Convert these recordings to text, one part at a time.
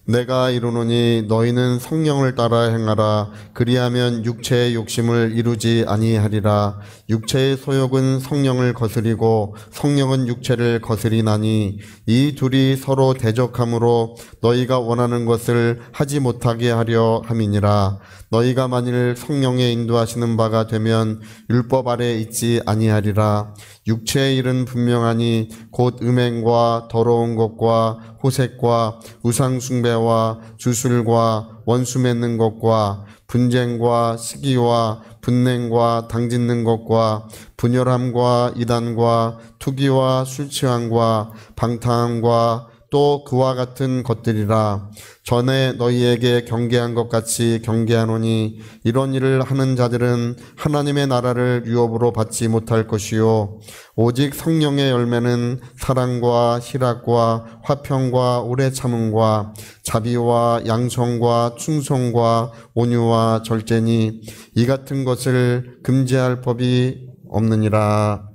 내가 이르노니 너희는 성령을 따라 행하라. 그리하면 육체의 욕심을 이루지 아니하리라. 육체의 소욕은 성령을 거스리고 성령은 육체를 거스리나니 이 둘이 서로 대적함으로 너희가 원하는 것을 하지 못하게 하려 함이니라. 너희가 만일 성령의 인도하시는 바가 되면 율법 아래 있지 아니하리라. 육체의 일은 분명하니 곧 음행과 더러운 것과 호색과 우상숭배와 주술과 원수 맺는 것과 분쟁과 시기와 분냉과 당짓는 것과 분열함과 이단과 투기와 술취함과 방탕함과 또 그와 같은 것들이라. 전에 너희에게 경계한 것 같이 경계하노니 이런 일을 하는 자들은 하나님의 나라를 유업으로 받지 못할 것이요 오직 성령의 열매는 사랑과 희락과 화평과 오래 참음과 자비와 양성과 충성과 온유와 절제니 이 같은 것을 금지할 법이 없느니라.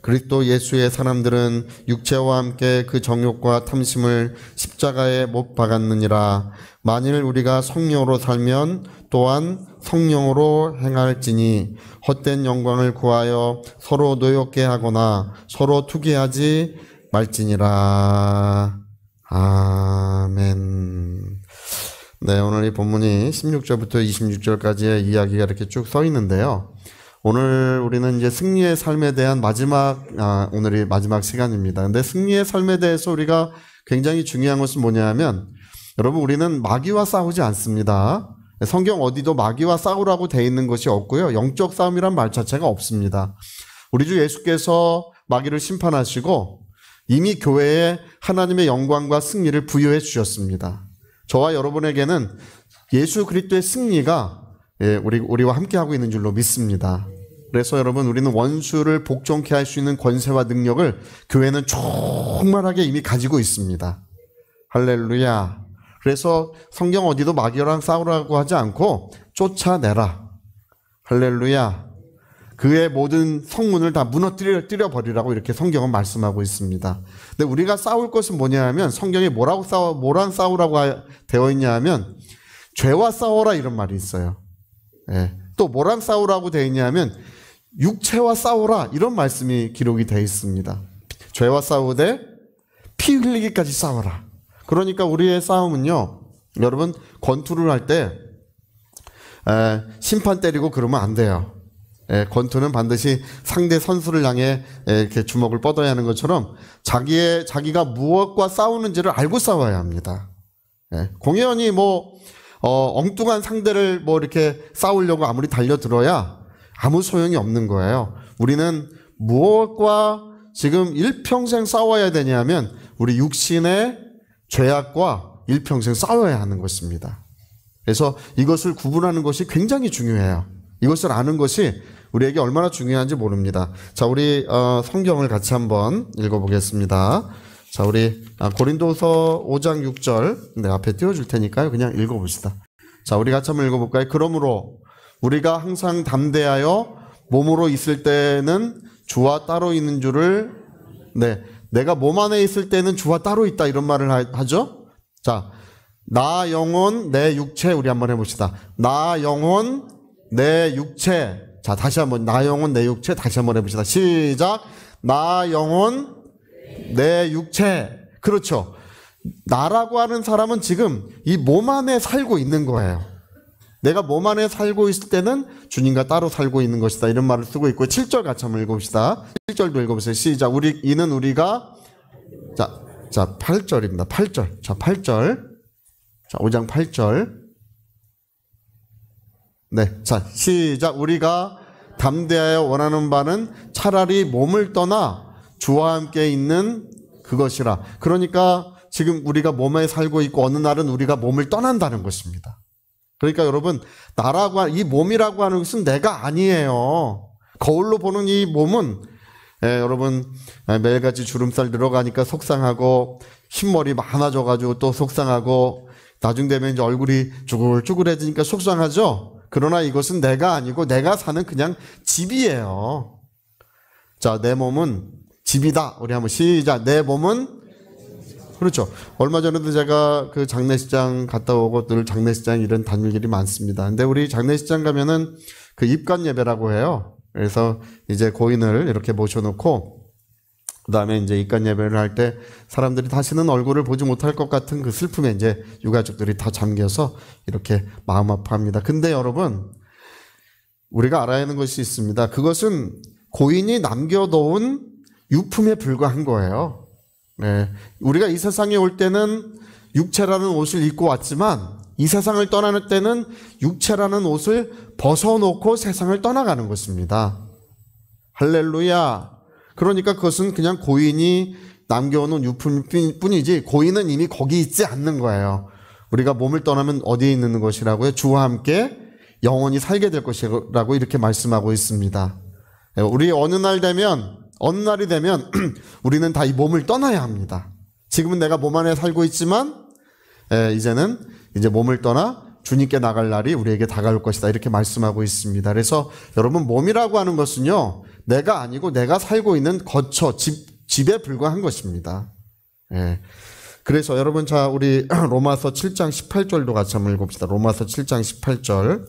그리스도 예수의 사람들은 육체와 함께 그 정욕과 탐심을 십자가에 못 박았느니라. 만일 우리가 성령으로 살면 또한 성령으로 행할지니 헛된 영광을 구하여 서로 노엽게 하거나 서로 투기하지 말지니라. 아멘. 네, 오늘 이 본문이 16절부터 26절까지의 이야기가 이렇게 쭉 써 있는데요. 오늘 우리는 이제 승리의 삶에 대한 오늘이 마지막 시간입니다. 근데 승리의 삶에 대해서 우리가 굉장히 중요한 것은 뭐냐면, 여러분, 우리는 마귀와 싸우지 않습니다. 성경 어디도 마귀와 싸우라고 돼 있는 것이 없고요. 영적 싸움이란 말 자체가 없습니다. 우리 주 예수께서 마귀를 심판하시고 이미 교회에 하나님의 영광과 승리를 부여해 주셨습니다. 저와 여러분에게는 예수 그리스도의 승리가 우리와 함께하고 있는 줄로 믿습니다. 그래서 여러분, 우리는 원수를 복종케 할 수 있는 권세와 능력을 교회는 충만하게 이미 가지고 있습니다. 할렐루야. 그래서 성경 어디도 마귀랑 싸우라고 하지 않고 쫓아내라. 할렐루야. 그의 모든 성문을 다 무너뜨려 버리라고 이렇게 성경은 말씀하고 있습니다. 근데 우리가 싸울 것은 뭐냐 하면, 성경에 뭐랑 싸우라고 되어 있냐 하면 죄와 싸워라 이런 말이 있어요. 또 뭐랑 싸우라고 되어 있냐면 육체와 싸우라 이런 말씀이 기록이 되어 있습니다. 죄와 싸우되 피 흘리기까지 싸워라. 그러니까 우리의 싸움은요, 여러분, 권투를 할 때 심판 때리고 그러면 안 돼요. 권투는 반드시 상대 선수를 향해 이렇게 주먹을 뻗어야 하는 것처럼 자기가 무엇과 싸우는지를 알고 싸워야 합니다. 공연히 엉뚱한 상대를 이렇게 싸우려고 아무리 달려들어야 아무 소용이 없는 거예요. 우리는 무엇과 지금 일평생 싸워야 되냐면 우리 육신의 죄악과 일평생 싸워야 하는 것입니다. 그래서 이것을 구분하는 것이 굉장히 중요해요. 이것을 아는 것이 우리에게 얼마나 중요한지 모릅니다. 자, 우리 성경을 같이 한번 읽어보겠습니다. 자, 우리 고린도서 5장 6절 네, 앞에 띄워줄 테니까요. 그냥 읽어봅시다. 자, 우리 같이 한번 읽어볼까요? 그러므로 우리가 항상 담대하여 몸으로 있을 때는 주와 따로 있는 줄을, 내가 몸 안에 있을 때는 주와 따로 있다 이런 말을 하죠. 자, 나 영혼 내 육체, 우리 한번 해봅시다. 나 영혼 내 육체. 자, 다시 한번 나 영혼 내 육체 다시 한번 해봅시다. 시작. 나 영혼 내 육체. 그렇죠. 나라고 하는 사람은 지금 이 몸 안에 살고 있는 거예요. 내가 몸 안에 살고 있을 때는 주님과 따로 살고 있는 것이다 이런 말을 쓰고 있고, 7절 같이 한번 읽어봅시다. 7절도 읽어보세요. 시작. 이는 우리가, 자 8절입니다. 8절. 자, 8절. 자, 5장 8절. 네. 자, 시작. 우리가 담대하여 원하는 바는 차라리 몸을 떠나 주와 함께 있는 그것이라. 그러니까 지금 우리가 몸에 살고 있고 어느 날은 우리가 몸을 떠난다는 것입니다. 그러니까 여러분, 이 몸이라고 하는 것은 내가 아니에요. 거울로 보는 이 몸은 여러분 매일같이 주름살 들어가니까 속상하고 흰머리 많아져가지고 또 속상하고 나중 되면 이제 얼굴이 쭈글쭈글해지니까 속상하죠. 그러나 이것은 내가 아니고 내가 사는 그냥 집이에요. 자, 내 몸은 집이다. 우리 한번 시작. 내 몸은 그렇죠. 얼마 전에도 제가 그 장례식장 갔다 오고 늘 장례식장 이런 다닐 일이 많습니다. 근데 우리 장례식장 가면은 그 입관 예배라고 해요. 그래서 이제 고인을 이렇게 모셔놓고 그다음에 이제 입관 예배를 할 때 사람들이 다시는 얼굴을 보지 못할 것 같은 그 슬픔에 이제 유가족들이 다 잠겨서 이렇게 마음 아파합니다. 근데 여러분, 우리가 알아야 하는 것이 있습니다. 그것은 고인이 남겨놓은 유품에 불과한 거예요. 네. 우리가 이 세상에 올 때는 육체라는 옷을 입고 왔지만 이 세상을 떠나는 때는 육체라는 옷을 벗어놓고 세상을 떠나가는 것입니다. 할렐루야. 그러니까 그것은 그냥 고인이 남겨놓은 유품뿐이지 고인은 이미 거기 있지 않는 거예요. 우리가 몸을 떠나면 어디에 있는 것이라고요? 주와 함께 영원히 살게 될 것이라고 이렇게 말씀하고 있습니다. 우리 어느 날이 되면 우리는 다 이 몸을 떠나야 합니다. 지금은 내가 몸 안에 살고 있지만 이제는 이제 몸을 떠나 주님께 나갈 날이 우리에게 다가올 것이다. 이렇게 말씀하고 있습니다. 그래서 여러분, 몸이라고 하는 것은요, 내가 아니고 내가 살고 있는 거처, 집에 불과한 것입니다. 그래서 여러분, 자, 우리 로마서 7장 18절도 같이 한번 읽읍시다. 로마서 7장 18절.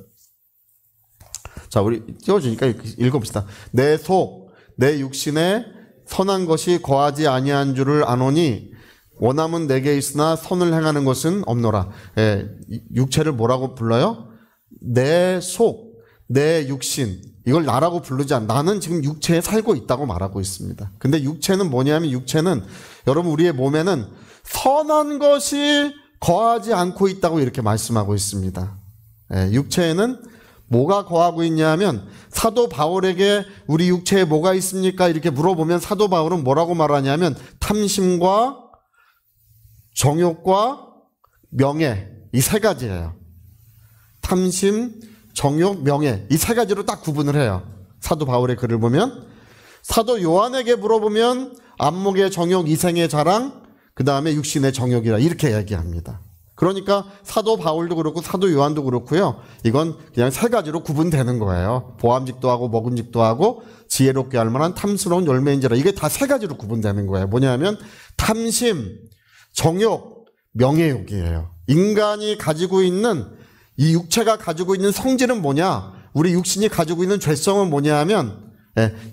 자, 우리 띄워주니까 읽읍시다. 내 속, 내 육신에 선한 것이 거하지 아니한 줄을 아노니 원함은 내게 있으나 선을 행하는 것은 없노라. 육체를 뭐라고 불러요? 내 속, 내 육신. 이걸 나라고 부르지 않아. 나는 지금 육체에 살고 있다고 말하고 있습니다. 근데 육체는 뭐냐면 육체는 여러분 우리의 몸에는 선한 것이 거하지 않고 있다고 이렇게 말씀하고 있습니다. 육체에는 뭐가 거하고 있냐 하면 사도 바울에게 우리 육체에 뭐가 있습니까? 이렇게 물어보면 사도 바울은 뭐라고 말하냐면 탐심과 정욕과 명예, 이 세 가지예요. 탐심, 정욕, 명예, 이 세 가지로 딱 구분을 해요. 사도 바울의 글을 보면. 사도 요한에게 물어보면 안목의 정욕, 이생의 자랑, 그 다음에 육신의 정욕이라 이렇게 얘기합니다. 그러니까 사도 바울도 그렇고 사도 요한도 그렇고요. 이건 그냥 세 가지로 구분되는 거예요. 보암직도 하고 먹음직도 하고 지혜롭게 할 만한 탐스러운 열매인지라, 이게 다 세 가지로 구분되는 거예요. 뭐냐면 탐심, 정욕, 명예욕이에요. 인간이 가지고 있는 이 육체가 가지고 있는 성질은 뭐냐? 우리 육신이 가지고 있는 죄성은 뭐냐 하면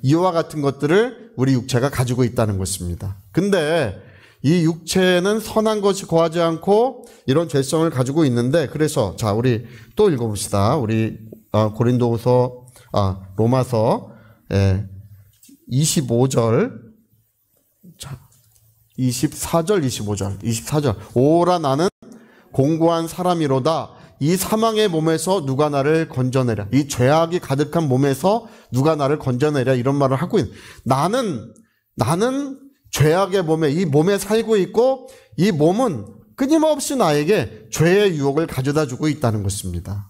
이와 같은 것들을 우리 육체가 가지고 있다는 것입니다. 근데 이 육체는 선한 것이 거하지 않고 이런 죄성을 가지고 있는데, 그래서 자, 우리 또 읽어봅시다. 우리 로마서 25절, 자, 24절, 24절. 오라 나는 공고한 사람이로다. 이 사망의 몸에서 누가 나를 건져내랴. 이 죄악이 가득한 몸에서 누가 나를 건져내랴. 이런 말을 하고 있는. 나는 죄악의 몸에, 이 몸에 살고 있고 이 몸은 끊임없이 나에게 죄의 유혹을 가져다 주고 있다는 것입니다.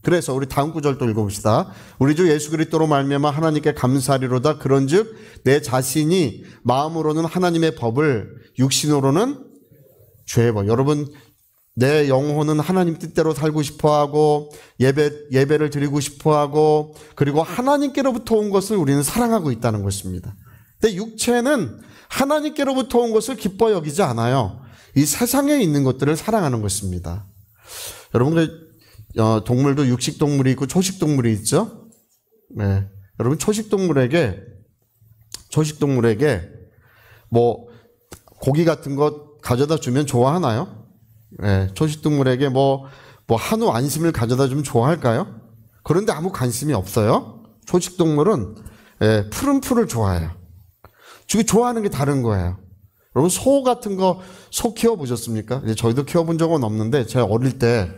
그래서 우리 다음 구절도 읽어봅시다. 우리 주 예수 그리스도로 말미암아 하나님께 감사하리로다. 그런즉 내 자신이 마음으로는 하나님의 법을, 육신으로는 죄의 법. 여러분, 내 영혼은 하나님 뜻대로 살고 싶어하고 예배를 드리고 싶어하고 그리고 하나님께로부터 온 것을 우리는 사랑하고 있다는 것입니다. 근데 육체는 하나님께로부터 온 것을 기뻐 여기지 않아요. 이 세상에 있는 것들을 사랑하는 것입니다. 여러분, 동물도 육식동물이 있고 초식동물이 있죠? 네. 여러분, 초식동물에게 뭐 고기 같은 것 가져다 주면 좋아하나요? 네. 초식동물에게 뭐 한우 안심을 가져다 주면 좋아할까요? 그런데 아무 관심이 없어요. 초식동물은 푸른 풀을 좋아해요. 저기 좋아하는 게 다른 거예요. 여러분, 소 같은 거, 소 키워보셨습니까? 저희도 키워본 적은 없는데, 제가 어릴 때,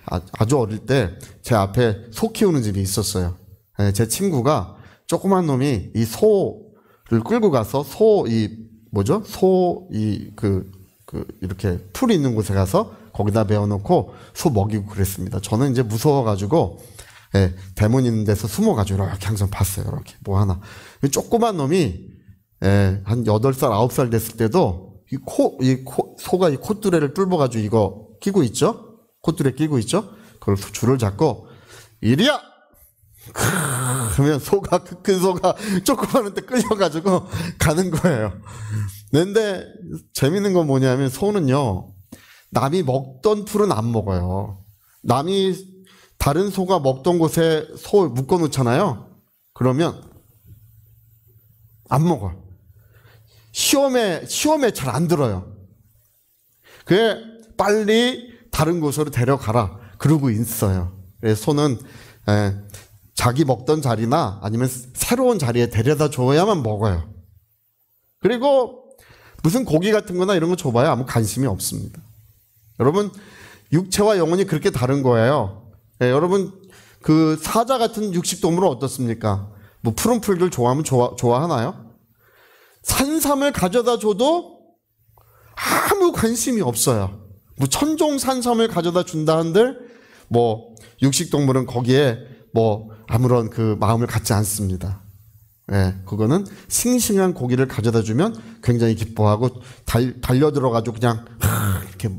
아주 어릴 때, 제 앞에 소 키우는 집이 있었어요. 제 친구가, 조그만 놈이 이 소를 끌고 가서, 이렇게 풀이 있는 곳에 가서, 거기다 메어놓고, 소 먹이고 그랬습니다. 저는 이제 무서워가지고, 대문 있는 데서 숨어가지고, 이렇게 항상 봤어요. 이렇게, 뭐 하나. 조그만 놈이, 한 8살, 9살 됐을 때도 소가 이 콧뚜레를 뚫어가지고 이거 끼고 있죠? 콧뚜레 끼고 있죠? 그걸 줄을 잡고 이리야! 그러면 큰 소가 조그마한데 끌려가지고 가는 거예요. 근데 재밌는 건 뭐냐면 소는요, 남이 먹던 풀은 안 먹어요. 남이 다른 소가 먹던 곳에 소 묶어 놓잖아요. 그러면 안 먹어요. 시험에 잘 안 들어요. 그래 빨리 다른 곳으로 데려가라 그러고 있어요. 그래서 소는 자기 먹던 자리나 아니면 새로운 자리에 데려다 줘야만 먹어요. 그리고 무슨 고기 같은 거나 이런 거 줘봐야 아무 관심이 없습니다. 여러분, 육체와 영혼이 그렇게 다른 거예요. 여러분, 그 사자 같은 육식동물은 어떻습니까? 뭐 푸른 풀들 좋아하면 좋아하나요? 산삼을 가져다 줘도 아무 관심이 없어요. 뭐 천종 산삼을 가져다 준다 한들 뭐 육식동물은 거기에 뭐 아무런 그 마음을 갖지 않습니다. 그거는 싱싱한 고기를 가져다 주면 굉장히 기뻐하고 달려들어가지고 그냥 이렇게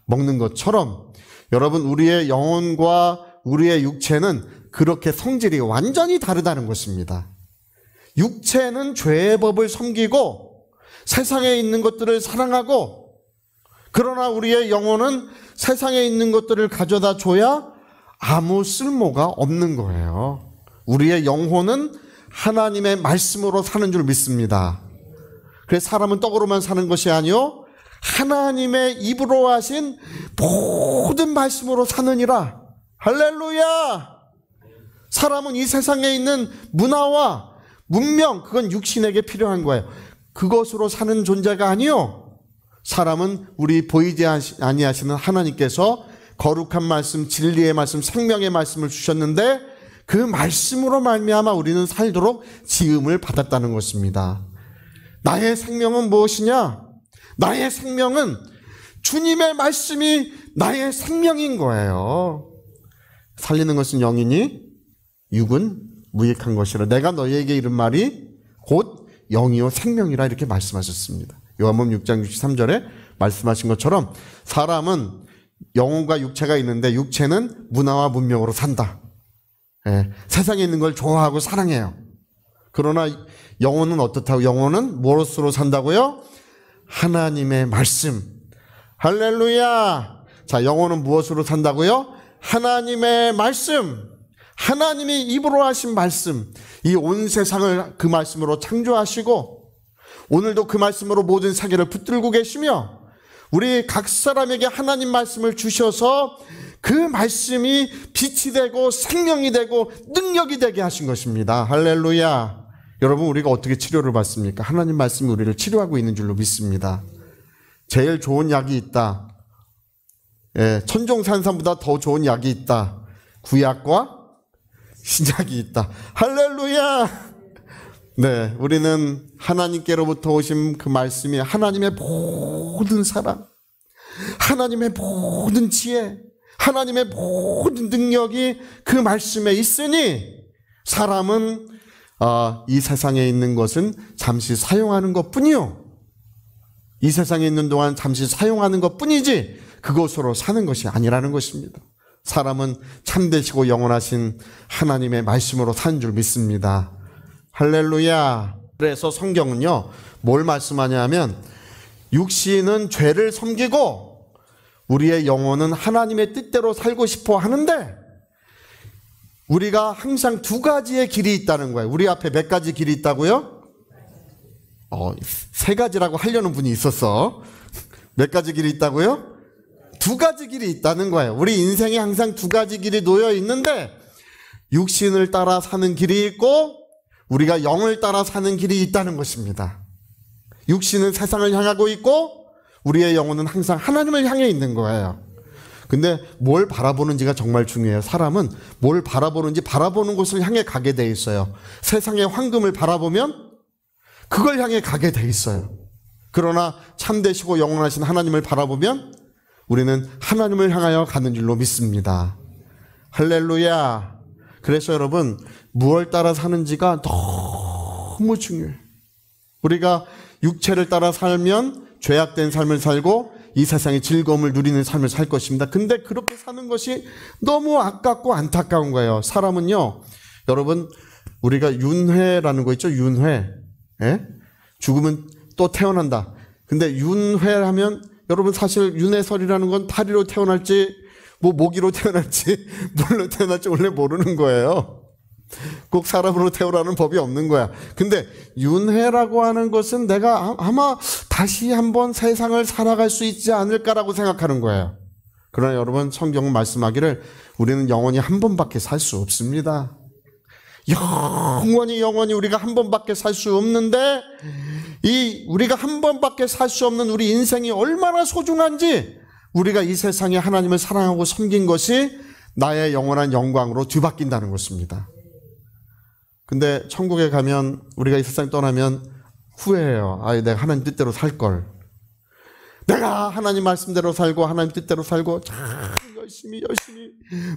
먹는 것처럼 여러분, 우리의 영혼과 우리의 육체는 그렇게 성질이 완전히 다르다는 것입니다. 육체는 죄의 법을 섬기고 세상에 있는 것들을 사랑하고, 그러나 우리의 영혼은 세상에 있는 것들을 가져다 줘야 아무 쓸모가 없는 거예요. 우리의 영혼은 하나님의 말씀으로 사는 줄 믿습니다. 그래서 사람은 떡으로만 사는 것이 아니요 하나님의 입으로 하신 모든 말씀으로 사느니라. 할렐루야. 사람은 이 세상에 있는 문화와 문명, 그건 육신에게 필요한 거예요. 그것으로 사는 존재가 아니요, 사람은 우리 보이지 아니하시는 하나님께서 거룩한 말씀, 진리의 말씀, 생명의 말씀을 주셨는데 그 말씀으로 말미암아 우리는 살도록 지음을 받았다는 것입니다. 나의 생명은 무엇이냐? 나의 생명은 주님의 말씀이 나의 생명인 거예요. 살리는 것은 영이니 육은 무익한 것이라. 내가 너희에게 이른 말이 곧 영이요 생명이라 이렇게 말씀하셨습니다. 요한복음 6장 63절에 말씀하신 것처럼 사람은 영혼과 육체가 있는데 육체는 문화와 문명으로 산다. 세상에 있는 걸 좋아하고 사랑해요. 그러나 영혼은 어떻다고? 영혼은 무엇으로 산다고요? 하나님의 말씀. 할렐루야. 자, 영혼은 무엇으로 산다고요? 하나님의 말씀. 하나님이 입으로 하신 말씀. 이 온 세상을 그 말씀으로 창조하시고 오늘도 그 말씀으로 모든 세계를 붙들고 계시며 우리 각 사람에게 하나님 말씀을 주셔서 그 말씀이 빛이 되고 생명이 되고 능력이 되게 하신 것입니다. 할렐루야. 여러분, 우리가 어떻게 치료를 받습니까? 하나님 말씀이 우리를 치료하고 있는 줄로 믿습니다. 제일 좋은 약이 있다. 천종산삼보다 더 좋은 약이 있다. 구약과 신약이 있다. 할렐루야. 네, 우리는 하나님께로부터 오신 그 말씀이 하나님의 모든 사랑, 하나님의 모든 지혜, 하나님의 모든 능력이 그 말씀에 있으니 사람은 이 세상에 있는 것은 잠시 사용하는 것뿐이요, 이 세상에 있는 동안 잠시 사용하는 것뿐이지 그것으로 사는 것이 아니라는 것입니다. 사람은 참되시고 영원하신 하나님의 말씀으로 사는 줄 믿습니다. 할렐루야. 그래서 성경은요 뭘 말씀하냐면 육신은 죄를 섬기고 우리의 영혼은 하나님의 뜻대로 살고 싶어 하는데 우리가 항상 두 가지의 길이 있다는 거예요. 우리 앞에 몇 가지 길이 있다고요? 세 가지라고 하려는 분이 있었어. 몇 가지 길이 있다고요? 두 가지 길이 있다는 거예요. 우리 인생에 항상 두 가지 길이 놓여 있는데 육신을 따라 사는 길이 있고 우리가 영을 따라 사는 길이 있다는 것입니다. 육신은 세상을 향하고 있고 우리의 영혼은 항상 하나님을 향해 있는 거예요. 근데 뭘 바라보는지가 정말 중요해요. 사람은 뭘 바라보는지 바라보는 곳을 향해 가게 돼 있어요. 세상의 황금을 바라보면 그걸 향해 가게 돼 있어요. 그러나 참되시고 영원하신 하나님을 바라보면 우리는 하나님을 향하여 가는 줄로 믿습니다. 할렐루야. 그래서 여러분, 무엇을 따라 사는지가 너무 중요해요. 우리가 육체를 따라 살면 죄악된 삶을 살고 이 세상의 즐거움을 누리는 삶을 살 것입니다. 근데 그렇게 사는 것이 너무 아깝고 안타까운 거예요. 사람은요, 여러분, 우리가 윤회라는 거 있죠? 윤회. 죽으면 또 태어난다. 근데 윤회하면 여러분 사실 윤회설이라는 건 다리로 태어날지 뭐 모기로 태어날지 물로 태어날지 원래 모르는 거예요. 꼭 사람으로 태어나는 법이 없는 거야. 근데 윤회라고 하는 것은 내가 아마 다시 한번 세상을 살아갈 수 있지 않을까라고 생각하는 거예요. 그러나 여러분 성경은 말씀하기를 우리는 영원히 한 번밖에 살 수 없습니다. 영원히 우리가 한 번밖에 살 수 없는데 이 우리가 한 번밖에 살 수 없는 우리 인생이 얼마나 소중한지 우리가 이 세상에 하나님을 사랑하고 섬긴 것이 나의 영원한 영광으로 뒤바뀐다는 것입니다. 근데 천국에 가면 우리가 이 세상 떠나면 후회해요. 내가 하나님 뜻대로 살 걸. 내가 하나님 말씀대로 살고 하나님 뜻대로 살고 참 열심히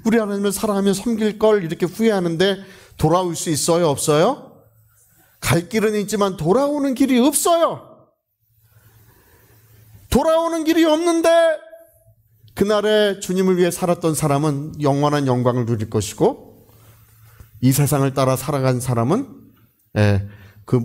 우리 하나님을 사랑하며 섬길 걸 이렇게 후회하는데 돌아올 수 있어요? 없어요? 갈 길은 있지만 돌아오는 길이 없어요. 돌아오는 길이 없는데 그날에 주님을 위해 살았던 사람은 영원한 영광을 누릴 것이고 이 세상을 따라 살아간 사람은 그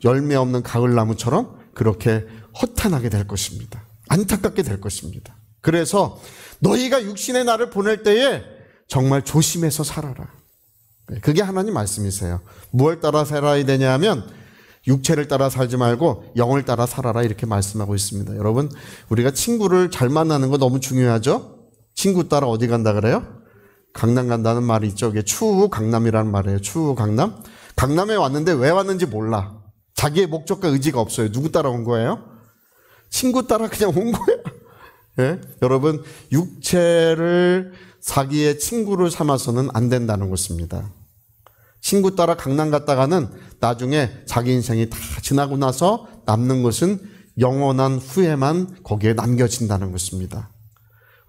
열매 없는 가을나무처럼 그렇게 허탄하게 될 것입니다. 안타깝게 될 것입니다. 그래서 너희가 육신의 나를 보낼 때에 정말 조심해서 살아라. 그게 하나님 말씀이세요. 무엇을 따라 살아야 되냐 하면 육체를 따라 살지 말고 영을 따라 살아라 이렇게 말씀하고 있습니다. 여러분 우리가 친구를 잘 만나는 거 너무 중요하죠. 친구 따라 어디 간다 그래요? 강남 간다는 말이 있죠. 이게 추후 강남이라는 말이에요. 추후 강남. 강남에 왔는데 왜 왔는지 몰라. 자기의 목적과 의지가 없어요. 누구 따라 온 거예요? 친구 따라 그냥 온 거예요. 예? 여러분 육체를 자기의 친구를 삼아서는 안 된다는 것입니다. 친구 따라 강남 갔다가는 나중에 자기 인생이 다 지나고 나서 남는 것은 영원한 후회만 거기에 남겨진다는 것입니다.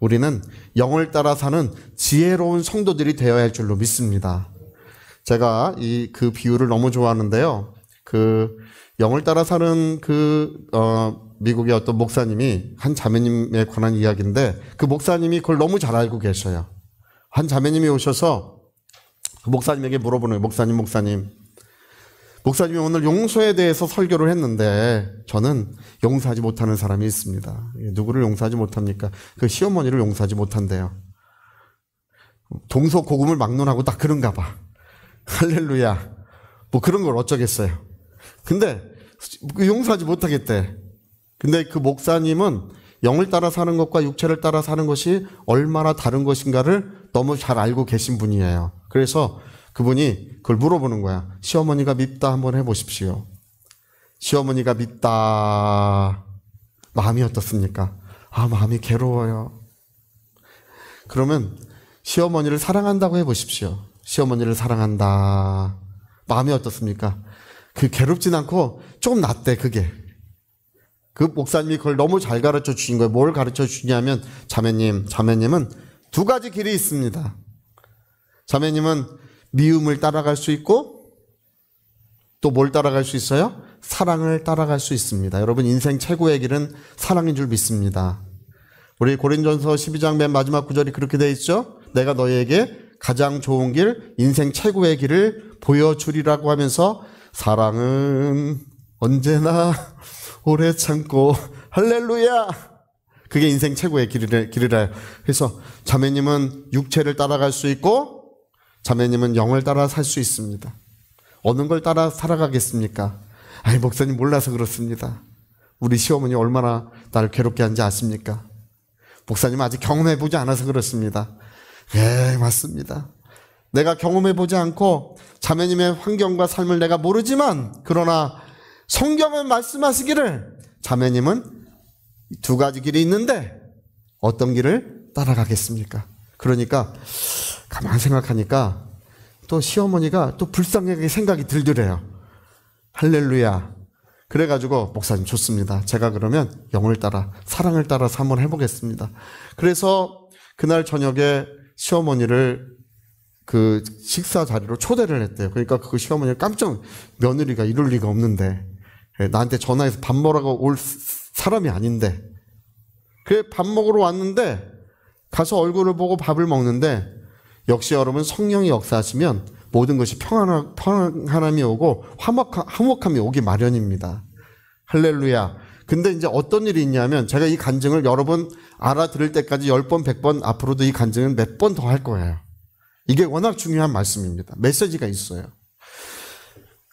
우리는 영을 따라 사는 지혜로운 성도들이 되어야 할 줄로 믿습니다. 제가 그 비유를 너무 좋아하는데요. 그 영을 따라 사는 미국의 어떤 목사님이 한 자매님에 관한 이야기인데 그 목사님이 그걸 너무 잘 알고 계셔요. 한 자매님이 오셔서 그 목사님에게 물어보는 거예요. 목사님이 오늘 용서에 대해서 설교를 했는데 저는 용서하지 못하는 사람이 있습니다. 누구를 용서하지 못합니까? 그 시어머니를 용서하지 못한대요. 동서고금을 막론하고 딱 그런가 봐. 할렐루야. 뭐 그런 걸 어쩌겠어요. 근데 용서하지 못하겠대. 근데 그 목사님은 영을 따라 사는 것과 육체를 따라 사는 것이 얼마나 다른 것인가를 너무 잘 알고 계신 분이에요. 그래서 그분이 그걸 물어보는 거야. 시어머니가 밉다 한번 해보십시오. 시어머니가 밉다. 마음이 어떻습니까? 마음이 괴로워요. 그러면 시어머니를 사랑한다고 해보십시오. 시어머니를 사랑한다. 마음이 어떻습니까? 괴롭진 않고 조금 낫대 그게. 그 목사님이 그걸 너무 잘 가르쳐 주신 거예요. 뭘 가르쳐 주냐면 자매님은 두 가지 길이 있습니다. 자매님은 미움을 따라갈 수 있고 또 뭘 따라갈 수 있어요? 사랑을 따라갈 수 있습니다. 여러분 인생 최고의 길은 사랑인 줄 믿습니다. 우리 고린전서 12장 맨 마지막 구절이 그렇게 되어 있죠. 내가 너희에게 가장 좋은 길, 인생 최고의 길을 보여주리라고 하면서 사랑은 언제나 오래 참고 할렐루야. 그게 인생 최고의 길이래요. 그래서 자매님은 육체를 따라갈 수 있고 자매님은 영을 따라 살 수 있습니다. 어느 걸 따라 살아가겠습니까? 목사님 몰라서 그렇습니다. 우리 시어머니 얼마나 나를 괴롭게 하는지 아십니까? 목사님 아직 경험해보지 않아서 그렇습니다. 맞습니다. 내가 경험해보지 않고 자매님의 환경과 삶을 내가 모르지만 그러나 성경은 말씀하시기를 자매님은 두 가지 길이 있는데 어떤 길을 따라가겠습니까? 그러니까 가만히 생각하니까 또 시어머니가 또 불쌍하게 생각이 들더래요. 할렐루야. 그래가지고 목사님 좋습니다. 제가 그러면 영을 따라 사랑을 따라서 한번 해보겠습니다. 그래서 그날 저녁에 시어머니를 그 식사 자리로 초대를 했대요. 그러니까 그 시어머니가 깜짝 며느리가 이럴 리가 없는데 나한테 전화해서 밥 먹으라고 올 사람이 아닌데 그래 밥 먹으러 왔는데 가서 얼굴을 보고 밥을 먹는데 역시 여러분 성령이 역사하시면 모든 것이 평안함이 오고 화목함이 오기 마련입니다. 할렐루야. 근데 이제 어떤 일이 있냐면 제가 이 간증을 여러분 알아들을 때까지 10번, 100번 앞으로도 이 간증은 몇 번 더 할 거예요. 이게 워낙 중요한 말씀입니다. 메시지가 있어요.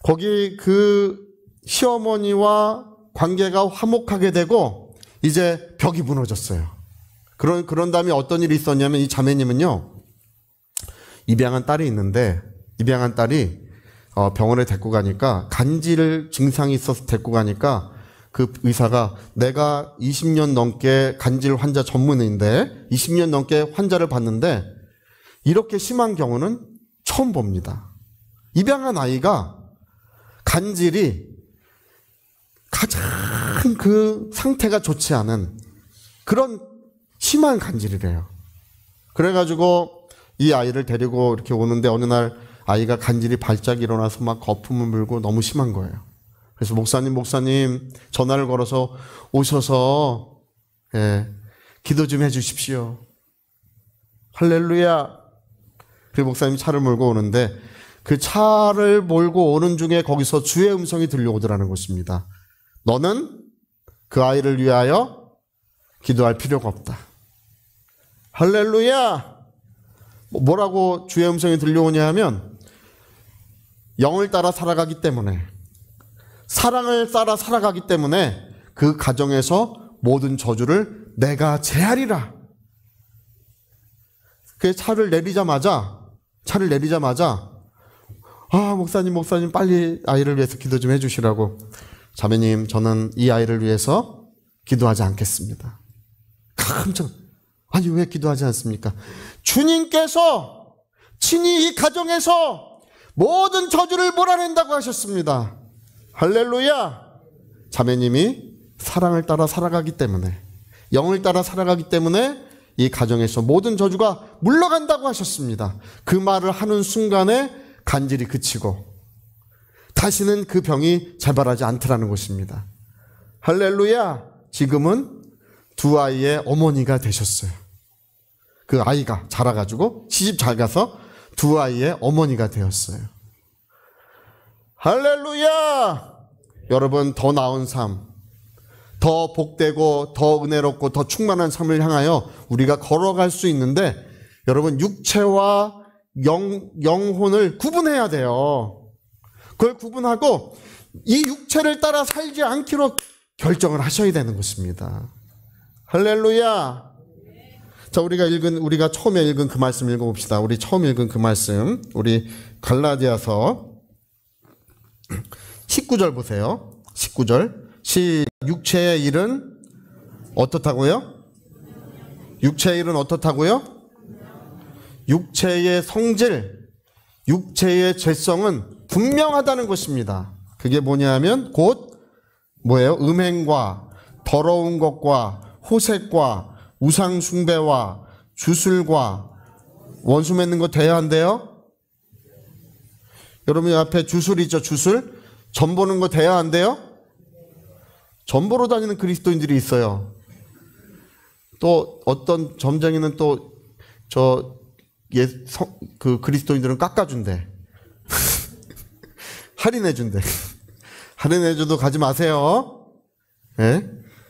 거기 그 시어머니와 관계가 화목하게 되고 이제 벽이 무너졌어요. 그런 다음에 어떤 일이 있었냐면 이 자매님은요, 입양한 딸이 있는데 입양한 딸이 병원에 데리고 가니까 간질 증상이 있어서 데리고 가니까 그 의사가 내가 20년 넘게 간질 환자 전문의인데 20년 넘게 환자를 봤는데 이렇게 심한 경우는 처음 봅니다. 입양한 아이가 간질이 가장 그 상태가 좋지 않은 그런 심한 간질이래요. 그래가지고 이 아이를 데리고 이렇게 오는데 어느 날 아이가 간질이 발작 일어나서 막 거품을 물고 너무 심한 거예요. 그래서 목사님 전화를 걸어서 오셔서 기도 좀 해주십시오. 할렐루야. 그리고 목사님이 차를 몰고 오는데 그 차를 몰고 오는 중에 거기서 주의 음성이 들려오더라는 것입니다. 너는 그 아이를 위하여 기도할 필요가 없다. 할렐루야. 뭐라고 주의 음성이 들려오냐 하면 영을 따라 살아가기 때문에, 사랑을 따라 살아가기 때문에 그 가정에서 모든 저주를 내가 제하리라. 그 차를 내리자마자 목사님 빨리 아이를 위해서 기도 좀 해주시라고. 자매님, 저는 이 아이를 위해서 기도하지 않겠습니다. 깜짝, 아니 왜 기도하지 않습니까? 주님께서 친히 이 가정에서 모든 저주를 몰아낸다고 하셨습니다. 할렐루야. 자매님이 사랑을 따라 살아가기 때문에, 영을 따라 살아가기 때문에 이 가정에서 모든 저주가 물러간다고 하셨습니다. 그 말을 하는 순간에 간질이 그치고 다시는 그 병이 재발하지 않더라는 것입니다. 할렐루야. 지금은 두 아이의 어머니가 되셨어요. 그 아이가 자라가지고 시집 잘 가서 두 아이의 어머니가 되었어요. 할렐루야. 여러분, 더 나은 삶, 더 복되고 더 은혜롭고 더 충만한 삶을 향하여 우리가 걸어갈 수 있는데, 여러분, 육체와 영혼을 구분해야 돼요. 그걸 구분하고 이 육체를 따라 살지 않기로 결정을 하셔야 되는 것입니다. 할렐루야. 자, 우리가 처음에 읽은 그 말씀 읽어봅시다. 우리 처음 읽은 그 말씀, 우리 갈라디아서 19절 보세요. 19절. 육체의 일은 어떻다고요? 육체의 일은 어떻다고요? 육체의 성질, 육체의 죄성은 분명하다는 것입니다. 그게 뭐냐 하면 곧 뭐예요? 음행과 더러운 것과 호색과 우상 숭배와 주술과 원수 맺는 거 돼야 한대요? 여러분 앞에 주술 있죠? 주술? 점 보는 거 돼야 한대요? 점 보러 다니는 그리스도인들이 있어요. 또 어떤 점쟁이는 또 그 그리스도인들은 맺준대. 할인해준대. 할인해줘도 가지 마세요. 예?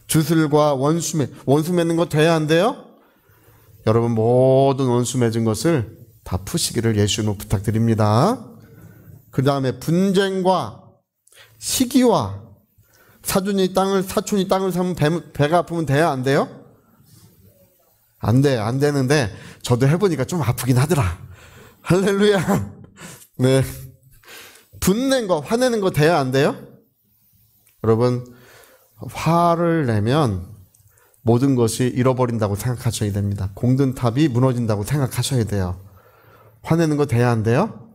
주술과 원수 맺는 거 돼야 한대요? 여러분, 모든 원수 맺은 것을 다 푸시기를 예수님으로 부탁드립니다. 그 다음에 분쟁과 시기와 사촌이 땅을 사면 배가 아프면 돼야 안 돼요? 안 되는데 저도 해보니까 좀 아프긴 하더라. 할렐루야. 네. 분낸 거, 화내는 거 돼야 안 돼요? 여러분, 화를 내면 모든 것이 잃어버린다고 생각하셔야 됩니다. 공든탑이 무너진다고 생각하셔야 돼요. 화내는 거 돼야 안 돼요?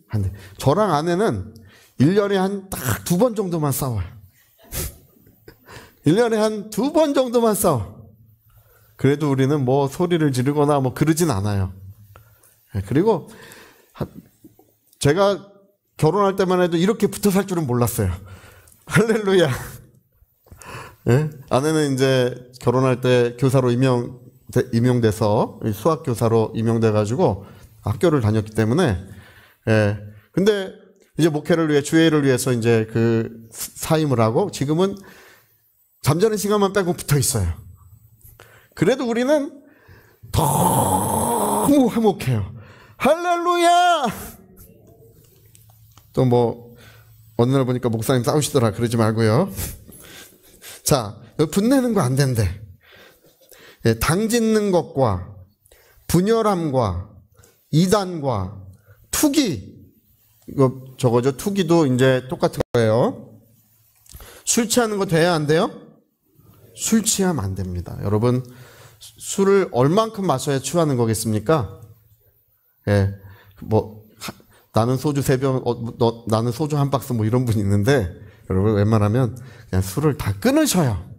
안 돼. 저랑 아내는 1년에 한 딱 2번 정도만 싸워요. 1년에 한 2번 정도만 싸워. 그래도 우리는 뭐 소리를 지르거나 뭐 그러진 않아요. 그리고 제가 결혼할 때만 해도 이렇게 붙어 살 줄은 몰랐어요. 할렐루야. 네? 아내는 이제 결혼할 때 교사로 임용돼서 수학교사로 임용돼가지고 학교를 다녔기 때문에, 근데 이제 목회를 위해, 주회를 위해서 이제 그 사임을 하고 지금은 잠자는 시간만 빼고 붙어 있어요. 그래도 우리는 너무 화목해요. 할렐루야! 또 뭐 어느 날 보니까 목사님 싸우시더라. 그러지 말고요. 자, 분내는 거 안 된대. 당 짓는 것과 분열함과 이단과 투기, 이거 저거죠. 투기도 이제 똑같은 거예요. 술 취하는 거 돼야 안 돼요? 술 취하면 안 됩니다. 여러분, 술을 얼만큼 마셔야 취하는 거겠습니까? 예, 뭐 나는 소주 3병, 나는 소주 한 박스 뭐 이런 분이 있는데, 여러분 웬만하면 그냥 술을 다 끊으셔요.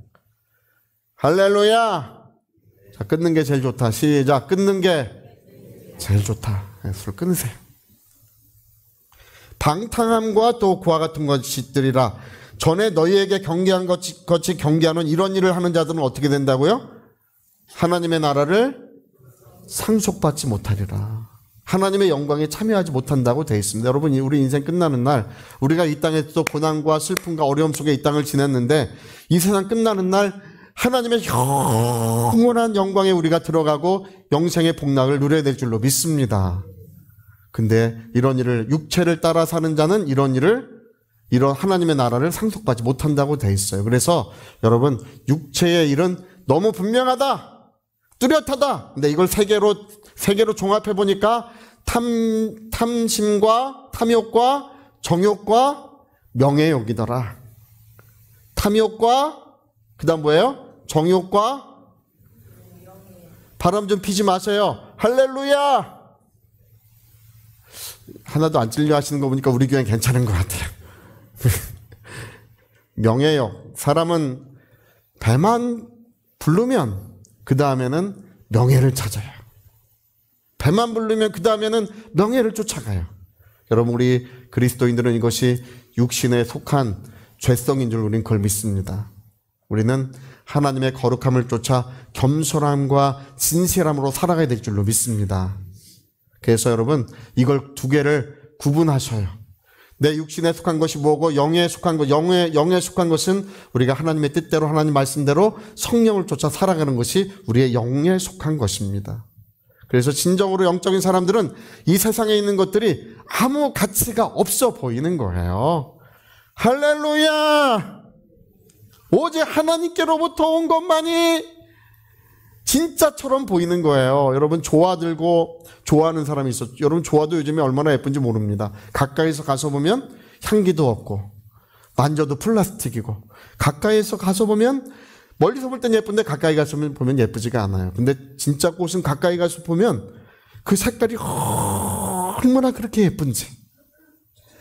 할렐루야! 자, 끊는 게 제일 좋다. 시작. 끊는 게 제일 좋다. 네, 술 끊으세요. 방탕함과 또 그와 같은 것이들이라. 전에 너희에게 경계한 것이 경계하는 이런 일을 하는 자들은 어떻게 된다고요? 하나님의 나라를 상속받지 못하리라. 하나님의 영광에 참여하지 못한다고 되어 있습니다. 여러분, 우리 인생 끝나는 날, 우리가 이 땅에서 고난과 슬픔과 어려움 속에 이 땅을 지냈는데, 이 세상 끝나는 날 하나님의 영원한 영광에 우리가 들어가고 영생의 복락을 누려야 될 줄로 믿습니다. 근데 이런 일을, 육체를 따라 사는 자는 이런 하나님의 나라를 상속받지 못한다고 되어 있어요. 그래서 여러분, 육체의 일은 너무 분명하다, 뚜렷하다. 근데 이걸 세 개로 종합해 보니까 탐심과 탐욕과 정욕과 명예욕이더라. 탐욕과 그다음 뭐예요? 정욕과 바람 좀 피지 마세요. 할렐루야! 하나도 안 찔려 하시는 거 보니까 우리 교회는 괜찮은 것 같아요. 명예욕. 사람은 배만 부르면 그 다음에는 명예를 찾아요. 배만 부르면 그 다음에는 명예를 쫓아가요. 여러분, 우리 그리스도인들은 이것이 육신에 속한 죄성인 줄 우린 그걸 믿습니다. 우리는 하나님의 거룩함을 쫓아 겸손함과 진실함으로 살아가야 될 줄로 믿습니다. 그래서 여러분, 이걸 두 개를 구분하셔요. 내 육신에 속한 것이 뭐고 영에 속한 것, 영에 속한 것은 우리가 하나님의 뜻대로 하나님 말씀대로 성령을 쫓아 살아가는 것이 우리의 영에 속한 것입니다. 그래서 진정으로 영적인 사람들은 이 세상에 있는 것들이 아무 가치가 없어 보이는 거예요. 할렐루야! 오직 하나님께로부터 온 것만이 진짜처럼 보이는 거예요. 여러분, 조화 들고 좋아하는 사람이 있었죠. 여러분, 조화도 요즘에 얼마나 예쁜지 모릅니다. 가까이서 가서 보면 향기도 없고 만져도 플라스틱이고, 가까이서 가서 보면 멀리서 볼 땐 예쁜데 가까이 가서 보면 예쁘지가 않아요. 근데 진짜 꽃은 가까이 가서 보면 그 색깔이 얼마나 그렇게 예쁜지,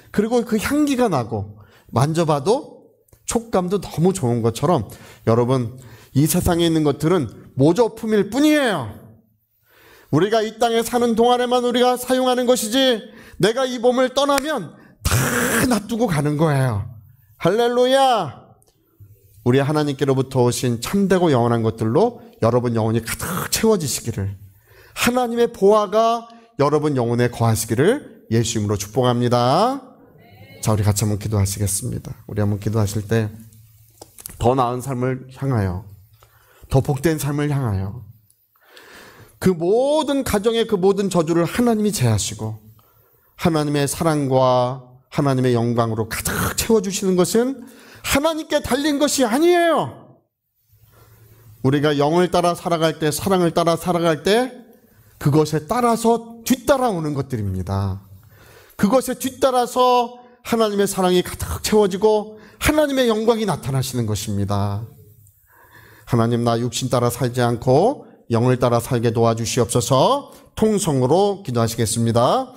그리고 그 향기가 나고 만져봐도 촉감도 너무 좋은 것처럼, 여러분, 이 세상에 있는 것들은 모조품일 뿐이에요. 우리가 이 땅에 사는 동안에만 우리가 사용하는 것이지, 내가 이 몸을 떠나면 다 놔두고 가는 거예요. 할렐루야! 우리 하나님께로부터 오신 참되고 영원한 것들로 여러분 영혼이 가득 채워지시기를, 하나님의 보화가 여러분 영혼에 거하시기를 예수 이름으로 축복합니다. 자, 우리 같이 한번 기도하시겠습니다. 우리 한번 기도하실 때 더 나은 삶을 향하여, 더 복된 삶을 향하여, 그 모든 가정의 그 모든 저주를 하나님이 제하시고 하나님의 사랑과 하나님의 영광으로 가득 채워주시는 것은 하나님께 달린 것이 아니에요. 우리가 영을 따라 살아갈 때, 사랑을 따라 살아갈 때 그것에 따라서 뒤따라오는 것들입니다. 그것에 뒤따라서 하나님의 사랑이 가득 채워지고 하나님의 영광이 나타나시는 것입니다. 하나님, 나 육신 따라 살지 않고 영을 따라 살게 도와주시옵소서. 통성으로 기도하시겠습니다.